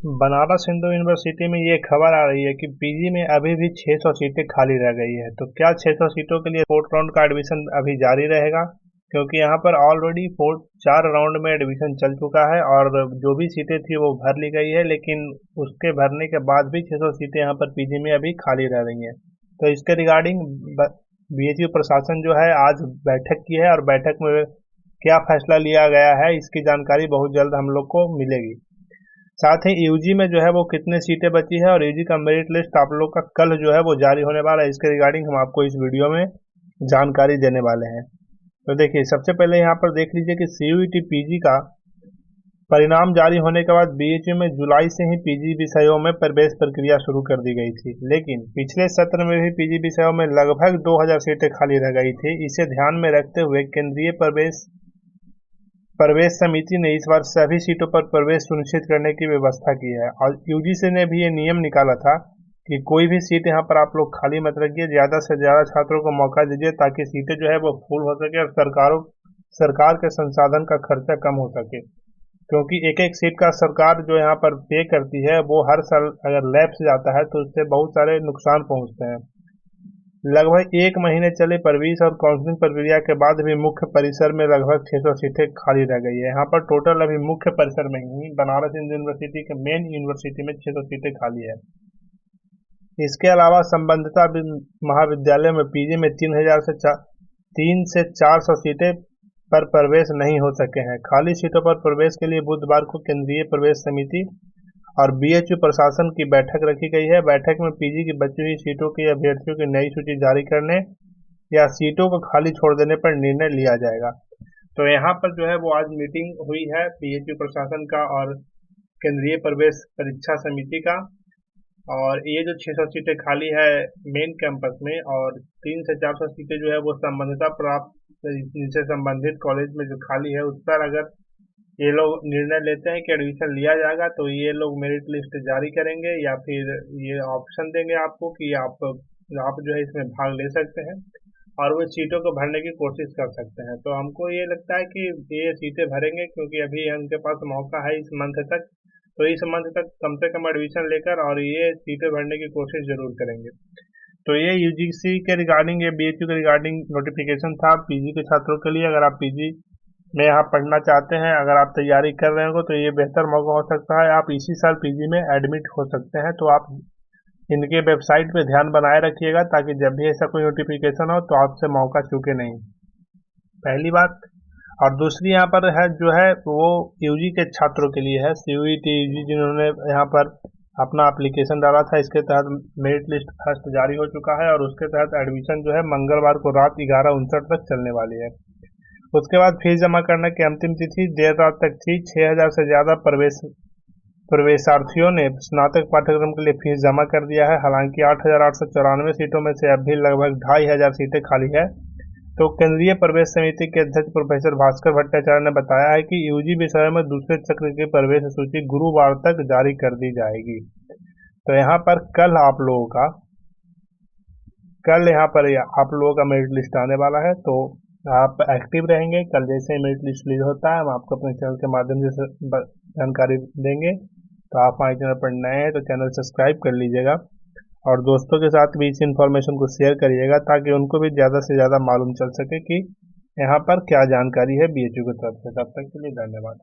Banaras Hindu university में ये खबर आ रही है कि पीजी में अभी भी 600 सीटें खाली रह गई है। तो क्या 600 सीटों के लिए फोर्थ राउंड का एडमिशन अभी जारी रहेगा? क्योंकि यहाँ पर ऑलरेडी 4 राउंड में एडमिशन चल चुका है और जो भी सीटें थी वो भर ली गई है, लेकिन उसके भरने के बाद भी 600 सीटें यहाँ पर पीजी में अभी खाली रह रही हैं। तो इसके रिगार्डिंग बीएचयू प्रशासन जो है आज बैठक की है और बैठक में क्या फैसला लिया गया है इसकी जानकारी बहुत जल्द हम लोग को मिलेगी। साथ ही यूजी में जो है वो कितने सीटें बची है और यूजी का मेरिट लिस्ट आप लोग का कल जो है वो जारी होने वाला है। इसके रिगार्डिंग हम आपको इस वीडियो में जानकारी देने वाले हैं। तो देखिए, सबसे पहले यहाँ पर देख लीजिए कि सीयूईटी पीजी का परिणाम जारी होने के बाद बीएचयू में जुलाई से ही पीजी विषयों में प्रवेश प्रक्रिया शुरू कर दी गई थी, लेकिन पिछले सत्र में भी पीजी विषयों में लगभग 2000 सीटें खाली रह गई थी। इसे ध्यान में रखते हुए केंद्रीय प्रवेश समिति ने इस बार सभी सीटों पर प्रवेश सुनिश्चित करने की व्यवस्था की है और यूजीसी ने भी ये नियम निकाला था कि कोई भी सीट यहाँ पर आप लोग खाली मत रखिए, ज्यादा से ज्यादा छात्रों को मौका दीजिए ताकि सीटें जो है वो फुल हो सके और सरकार के संसाधन का खर्चा कम हो सके। क्योंकि एक एक सीट का सरकार जो यहाँ पर पे करती है वो हर साल अगर लैप्स जाता है तो उससे बहुत सारे नुकसान पहुंचते हैं। लगभग 1 महीने चले प्रवेश और काउंसलिंग प्रक्रिया के बाद भी मुख्य परिसर में लगभग 600 सीटें खाली रह गई है। यहाँ पर टोटल अभी मुख्य परिसर में ही बनारस हिंदू यूनिवर्सिटी के मेन यूनिवर्सिटी में 600 सीटें खाली है। इसके अलावा संबंधिता महाविद्यालय में पीजी में 3 से 400 सीटें पर प्रवेश नहीं हो सके हैं। खाली सीटों पर प्रवेश के लिए बुधवार को केंद्रीय प्रवेश समिति और बीएचयू प्रशासन की बैठक रखी गई है। बैठक में पीजी की बची हुई सीटों के अभ्यर्थियों की नई सूची जारी करने या सीटों को खाली छोड़ देने पर निर्णय लिया जाएगा। तो यहाँ पर जो है वो आज मीटिंग हुई है बीएचयू प्रशासन का और केंद्रीय प्रवेश परीक्षा समिति का, और ये जो 600 सीटें खाली है मेन कैंपस में और 3 से 400 सीटें जो है वो संबंधिता प्राप्त जिनसे संबंधित कॉलेज में जो खाली है उस पर अगर ये लोग निर्णय लेते हैं कि एडमिशन लिया जाएगा तो ये लोग मेरिट लिस्ट जारी करेंगे या फिर ये ऑप्शन देंगे आपको कि आप जो है इसमें भाग ले सकते हैं और वो सीटों को भरने की कोशिश कर सकते हैं। तो हमको ये लगता है कि ये सीटें भरेंगे क्योंकि अभी उनके पास मौका है इस मंथ तक, तो इस मंथ तक कम से कम एडमिशन लेकर और ये सीटें भरने की कोशिश जरूर करेंगे। तो ये यूजीसी के रिगार्डिंग, ये बीएचयू के रिगार्डिंग नोटिफिकेशन था पीजी के छात्रों के लिए। अगर आप पीजी में यहाँ पढ़ना चाहते हैं, अगर आप तैयारी कर रहे हो तो ये बेहतर मौका हो सकता है, आप इसी साल पीजी में एडमिट हो सकते हैं। तो आप इनके वेबसाइट पे ध्यान बनाए रखिएगा ताकि जब भी ऐसा कोई नोटिफिकेशन हो तो आपसे मौका चूके नहीं, पहली बात। और दूसरी यहाँ पर है जो है वो यूजी के छात्रों के लिए है, सीयूईटी यूजी जिन्होंने यहाँ पर अपना एप्लीकेशन डाला था, इसके तहत मेरिट लिस्ट फर्स्ट जारी हो चुका है और उसके तहत एडमिशन जो है मंगलवार को रात 11:59 तक चलने वाली है। उसके बाद फीस जमा करने की अंतिम तिथि देर रात तक थी। 6000 से ज्यादा प्रवेशार्थियों ने स्नातक पाठ्यक्रम के लिए फीस जमा कर दिया है। हालांकि 8894 सीटों में से अब भी लगभग 2500 सीटें खाली है। तो केंद्रीय प्रवेश समिति के अध्यक्ष प्रोफेसर भास्कर भट्टाचार्य ने बताया है कि यूजी विषय में दूसरे चक्र की प्रवेश सूची गुरुवार तक जारी कर दी जाएगी। तो यहाँ पर कल आप लोगों का मेरिट लिस्ट आने वाला है, तो आप एक्टिव रहेंगे। कल जैसे ही मेरिट लिस्ट रिलीज होता है हम आपको अपने चैनल के माध्यम से जानकारी देंगे। तो आप हमारे चैनल पर नए हैं तो चैनल सब्सक्राइब कर लीजिएगा और दोस्तों के साथ भी इस इन्फॉर्मेशन को शेयर करिएगा ताकि उनको भी ज़्यादा से ज़्यादा मालूम चल सके कि यहाँ पर क्या जानकारी है बीएचयू की तरफ से। तब तक के लिए धन्यवाद।